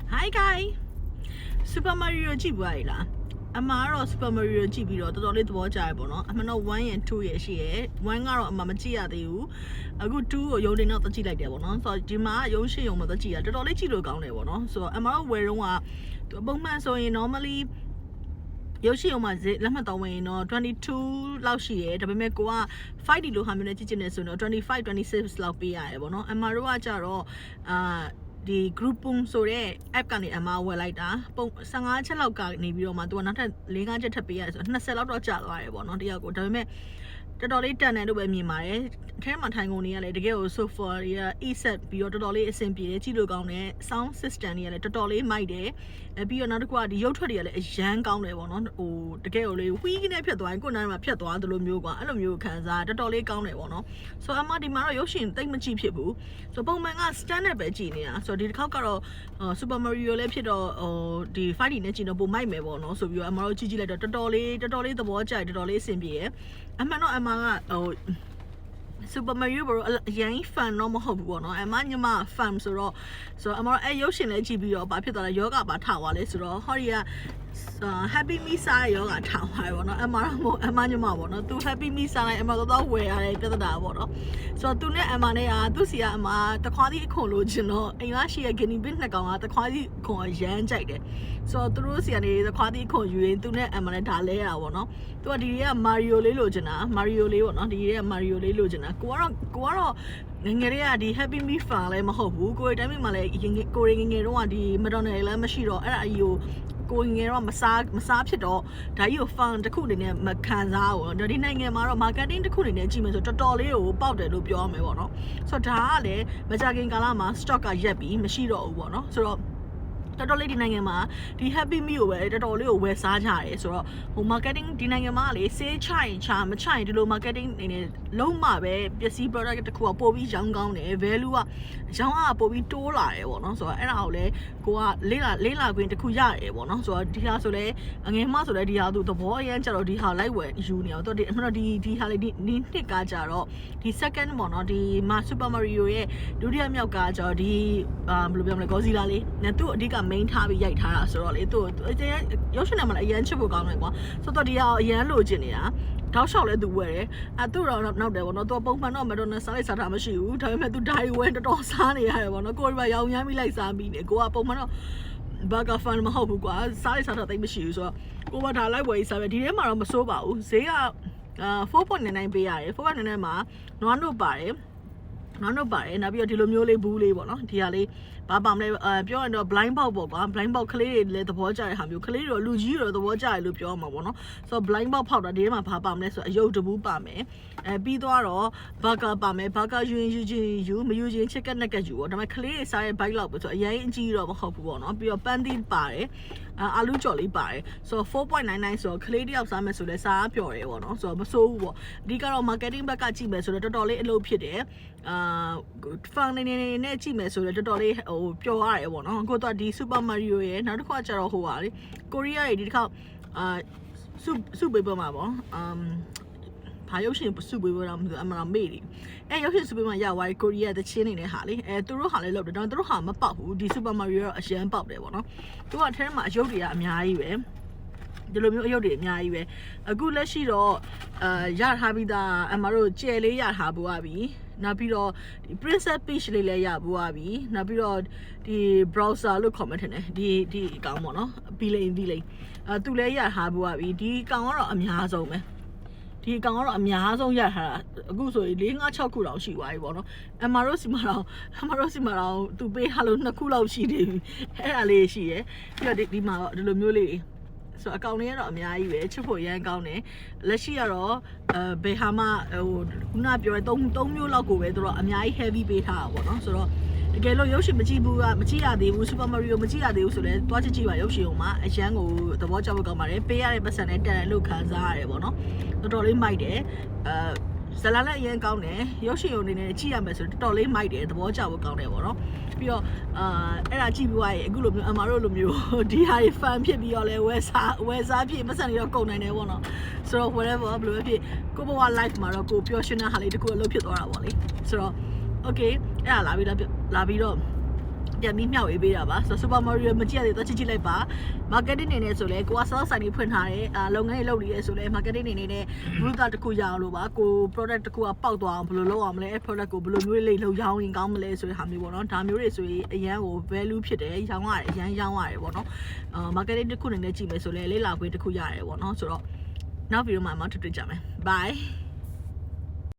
Hi guys Super Mario ကြည့်ပွားရလားအမှားတော့ Super Mario ကြည့်ပြီးတော့တော်တော်လေးသဘောကျရပေါ့နော်အမှန်တော့1 and 2 ရရှိရယ်1ကတော့အမှမကြည့်ရသေးဘူးအခု2ကိုရုံတင်တော့တကြည့်လိုက်တယ်ပေါ့နော်ဆိုတော့ဒီမှာရုံရှိရုံမှာတကြည့်ရတော်တော်လေးကြည့်လို့ကောင်းတယ်ပေါ့နော်ဆိုတော့အမှားတော့ဝယ်တော့ကပုံမှန်ဆိုရင် normally ရုပ်ရှင်အောင်မှာလက်မှတ်တော်ဝင်ရင်တော့22လောက်ရှိရဲဒါပေမဲ့ကိုက 5D လို့ဟာမျိုးနဲ့ကြည့်ချင်နေဆိုတော့25 26လောက်ပေးရတယ်ပေါ့နော်အမှားတို့ကကြတော့ဒီ grouping ဆိုတဲ့ app ကနေအမှားဝယ်လိုက်တာပုံ15ချက်လောက်ကနေပြီးတော့မှသူကနောက်ထပ်4-5ချက်ထပ်ပေးရတယ်ဆိုတော့20လောက်တော့ကျသွားတယ်ပေါ့နော်တယောက်ကိုဒါပေမဲ့တော်တော်လေးတန်တယ်လို့ပဲမြင်ပါတယ်အထဲမှာထိုင်ကုန်တွေကလည်းတကယ်ကို sofa တွေက e-set ပြီးတော့တော်တော်လေးအဆင်ပြေတယ်ကြည့်လို့ကောင်းတယ် sound system တွေကလည်းတော်တော်လေးမိုက်တယ်ပြီးတော့နောက်တစ်ခုကဒီရုပ်ထွက်တွေကလည်းအရန်ကောင်းတယ်ပေါ့နော်ဟိုတကယ်ကိုလေးဝီးကနေဖြတ်သွားရင်ကိုယ်နားမှာဖြတ်သွားသလိုမျိုးကွာအဲ့လိုမျိုးခံစားတော်တော်လေးကောင်းတယ်ပေါ့နော်ဆိုတော့အမဒီမှာတော့ရုပ်ရှင်တိတ်မကြည့်ဖြစ်ဘူးဆိုတော့ပုံမှန်က standard ပဲကြည့်နေတာဆိုတော့ဒီတစ်ခေါက်ကတော့ Super Mario လည်းဖြစ်တော့ဟိုဒီ 5D နဲ့ကြည့်တော့ပုံမိုက်မယ်ပေါ့နော်ဆိုပြီးတော့အမတို့ကြည့်လိုက်တော့တော်တော်လေးသဘောကျတော်တော်လေးအဆင်ပြေရဲ့အမှန်တော့အမကဟိုSuper Mario ဘရောအရင် fan တော့မဟုတ်ဘူးပေါ့နော်အမညမ fan ဆိုတော့အမအဲ့ရုပ်ရှင်လေးကြည့်ပြီးတော့ဘာဖြစ်သွားလဲယောဂပါထားသွားလဲဆိုတော့ဟောဒီကHappy Me စားယောဂထားသွားတယ်ပေါ့နော်အမညမပေါ့နော်သူ Happy Me စားလိုက်အမတော့ဝယ်ရတယ်ပြဿနာပေါ့နော်ဆိုတော့သူနဲ့အမနဲ့သူစီကအမတခွားသီးအခွန်လို့ခြင်းတော့အိမ်ကရှိရ Guinea Pig နှစ်ကောင်ကတခွားသီးအခွန်ရမ်းကြိုက်တယ်ဆိုတော့သူတို့စီကနေတခွားသီးအခွန်ယူရင်သူနဲ့အမနဲ့ဒါလဲရတာပေါ့နော်သူကဒီက Mario လေးလိုချင်တာ Mario လေးပေါ့နော်ဒီက Mario လေးလိုချင်တာကိုကတော့ငငယ်လေးကဒီ Happy Me fan လည်းမဟုတ်ဘူးကိုယ်တိုင်းမှာလည်းကိုယ်ငငယ်တော့ဒီ McDonald လည်းမရှိတော့အဲ့ဒါအကြီးကိုငယ်တော့မစားဖြစ်တော့ဒါကြီးကို fan တစ်ခုအနေနဲ့မခံစားဘူး။ဒီနိုင်ငံမှာတော့ marketing တစ်ခုအနေနဲ့ကြည့်မယ်ဆိုတော်တော်လေးကိုပေါက်တယ်လို့ပြောရမယ်ပေါ့နော်။ဆိုတော့ဒါကလည်းမကြခင်ကာလမှာ stock ကရက်ပြီးမရှိတော့ဘူးပေါ့နော်။ဆိုတော့တော်တော်လေးဒီနိုင်ငံမှာဒီ Happy Me ကိုပဲတော်တော်လေးကိုဝယ်စားကြတယ်ဆိုတော့ဟို marketing ဒီနိုင်ငံမှာလေ sale ချရင်ချမချရင်ဒီလို marketing အနေနဲ့လုံးမှာပဲပစ္စည်း product တစ်ခုကပို့ပြီးရောင်းကောင်းတယ် value ကရောင်းအားပို့ပြီးတိုးလာတယ်ပေါ့နော်ဆိုတော့အဲ့ဒါကိုလည်းကိုကလေးလာခွင့်တစ်ခုရတယ်ပေါ့နော်ဆိုတော့ဒီဟာဆိုလဲအငယ်မှဆိုလဲဒီဟာသူသဘောအရန်ကြတော့ဒီဟာလိုက်ဝယ်ယူနေအောင်တော့ဒီအမှန်တော့ဒီဟာလေးဒီနှစ်ကကြတော့ဒီ second ပေါ့နော်ဒီ Super Mario ရဲ့ဒုတိယမြောက်ကကြတော့ဒီဘယ်လိုပြောမလဲ Godzilla လေးနဲ့သူ့အဓိက main ထားပြီးရိုက်ထားတာဆိုတော့လေသူရုပ်ရှင်ထဲမှာလည်းအရန်ချစ်ဖို့ကောင်းတယ်ကွာဆိုတော့ဒီဟာအရန်လိုချင်နေတာတောက်လျှောက်လဲသူဝယ်တယ်သူ့တော့နောက်တယ်ပေါ့နော်သူပုံမှန်တော့ McDonald's စားလိုက်စားတာမရှိဘူးဒါပေမဲ့သူဓာရီဝယ်တော်တော်စားနေရတယ်ပေါ့နော်ကိုယ်ကရောင်ရမ်းပြီးလိုက်စားပြီးနေကိုကပုံမှန်တော့burger fan မဟုတ်ဘူးကွာစားလိုက်စားတာတိတ်မရှိဘူးဆိုတော့ကိုကဒါလိုက်ဝယ်စားပဲဒီထဲမှာတော့မစိုးပါဘူးဈေးက4.99ပေးရတယ်4.99မှာနွားနို့ပါတယ်နောက်ပြီးတော့ဒီလိုမျိုးလေးဘူးလေးပေါ့နော်ဒီဟာလေးဘာပါမလဲပြောရင်တော့ blind box ပေါ့ကွာ blind box ကလေးတွေလည်းသဘောကျတဲ့ဟာမျိုးကလေးတွေတော့လူကြီးတွေတော့သဘောကျတယ်လို့ပြောမှာပေါ့နော်ဆိုတော့ blind box ဖောက်တာဒီထဲမှာဘာပါမလဲဆိုတော့အယုတ်တဘူးပါမယ်ပြီးသွားတော့ burger ပါမယ် burger ယူမယူချင်း chicken nugget ယူပေါ့ဒါပေမဲ့ကလေးတွေစားတဲ့ bite လောက်ပဲဆိုတော့အရင်အကြီးတော့မဟုတ်ဘူးပေါ့နော်ပြီးတော့ panty ပါတယ်အာလူကြော်လေးပါတယ်ဆိုတော့ 4.99 ဆိုတော့ကလေးတယောက်စားမယ်ဆိုလဲစားပျော်တယ်ပေါ့နော်ဆိုတော့မစိုးဘူးပေါ့အဓိကတော့ marketing ဘက်ကကြည့်မယ်ဆိုတော့တော်တော်လေးအလုပ်ဖြစ်တယ်fan နေနဲ့ကြည့်မယ်ဆိုတော့တော်တော်လေးဟိုပျော်ရတယ်ပေါ့နော်ကိုတော့ဒီ Super Mario ရဲ့နောက်တစ်ခါကျတော့ဟိုပါလေကိုရီးယားရဲ့ဒီတစ်ခါစုပေးပေါ်မှာပေါ့ဘာရုပ်ရှင်စုပေးပေါ်တာမသိဘူးအမှန်မေ့တယ်ရုပ်ရှင်စုပေးမှာရသွားကိုရီးယားတချင်းနေတဲ့ဟာလေသူတို့ဟာလည်းလောက်တယ်ဒါပေမဲ့သူတို့ဟာမပေါက်ဘူးဒီ Super Mario တော့အရန်ပေါက်တယ်ပေါ့နော်သူကအထဲမှာအယုတ်တွေကအများကြီးပဲဒီလိုမျိုးအယုတ်တွေအများကြီးပဲအခုလက်ရှိတော့ရထားပြီးသားအမတို့ကြယ်လေးရထားပူပါပြီနောက်ပြီးတော့ဒီ Princess Peach လေးလည်းရပူပါပြီနောက်ပြီးတော့ဒီ browser လို့ comment ထင်တယ်ဒီအကောင်ပေါ့နော်ဘီလိန်သူလည်းရထားပူပါပြီဒီကောင်ကတော့အများဆုံးပဲဒီကောင်ကတော့အများဆုံးရထားတာအခုဆိုရင်4-5-6ခုလောက်ရှိသွားပြီပေါ့နော်အမတို့စီမှာတော့သူပေးထားလို့2ခုလောက်ရှိနေပြီအဲ့ဒါလေးရှိရယ်ပြီးတော့ဒီမှာတော့ဒီလိုမျိုးလေးဆိုအကောင်လေးကတော့အများကြီးပဲချစ်ဖို့ရမ်းကောင်းတယ်လက်ရှိကတော့ဘယ်ဟာမှဟိုခုနပြောတဲ့3မျိုးလောက်ကိုပဲသူတို့အများကြီး heavy ပေးထားတာပေါ့နော်ဆိုတော့တကယ်လို့ရုပ်ရှင်မကြည့်ရသေးဘူး Super Mario မကြည့်ရသေးဘူးဆိုလည်းတွားကြည့်ပါရုပ်ရှင်မှာအရန်ကိုသဘောကျဖို့ကောင်းပါတယ်ပေးရတဲ့ပတ်စံနဲ့တန်တယ်လို့ခံစားရတယ်ပေါ့နော်တော်တော်လေးမိုက်တယ်ဇလာလည်းအရင်ကောင်းတယ်ရုပ်ရှင်ရုံနေနဲ့ကြည့်ရမယ်ဆိုတော့တော်တော်လေးမိုက်တယ်သဘောကျဖို့ကောင်းတယ်ပေါ့နော်ပြီးတော့အဲ့ဒါကြည့်ပြီးသွားရင်အခုလိုမျိုးအမတို့လိုမျိုးဒီဟာတွေ fan ဖြစ်ပြီးတော့လဲဝယ်စားဖြစ်မဆက်နေတော့ကုန်နိုင်တယ်ပေါ့နော်ဆိုတော့ whatever ဘယ်လိုဖြစ်ကိုဘဝ life မှာတော့ကိုပျော်ရွှင်တဲ့ဟာလေးတခုအလုပ်ဖြစ်သွားတာပေါ့လေဆိုတော့ okay အဲ့ဒါလာပြီးတော့ ပြန်ပြီးမျှဝေပေးတာပါဆိုတော့ Super Mario မကြည့်ရသေးတော့ချစ်လိုက်ပါ marketing နေနေဆိုလဲကိုက sales ဆိုင်တွေဖွင့်ထားတယ်လုပ်ငန်းတွေလုပ်နေရဲဆိုလဲ marketing နေနေနဲ့ blue တစ်ခုရအောင်လို့ပါကို product တစ်ခုကပေါက်သွားအောင်ဘယ်လိုလုပ်အောင်မလဲ product ကိုဘယ်လိုမျိုးလေးလုပ်ရောင်းရင်ကောင်းမလဲဆိုတဲ့ဟာမျိုးပေါ့နော်ဒါမျိုးတွေဆိုရင်အရန်ကို value ဖြစ်တယ်ရောင်းရတယ်အရန်ရောင်းရတယ်ပေါ့နော်marketing တစ်ခုနေနဲ့ကြည့်မယ်ဆိုလဲလေးလာခွင့်တစ်ခုရတယ်ပေါ့နော်ဆိုတော့နောက်ဗီဒီယိုမှာမှတွေ့ကြမယ် bye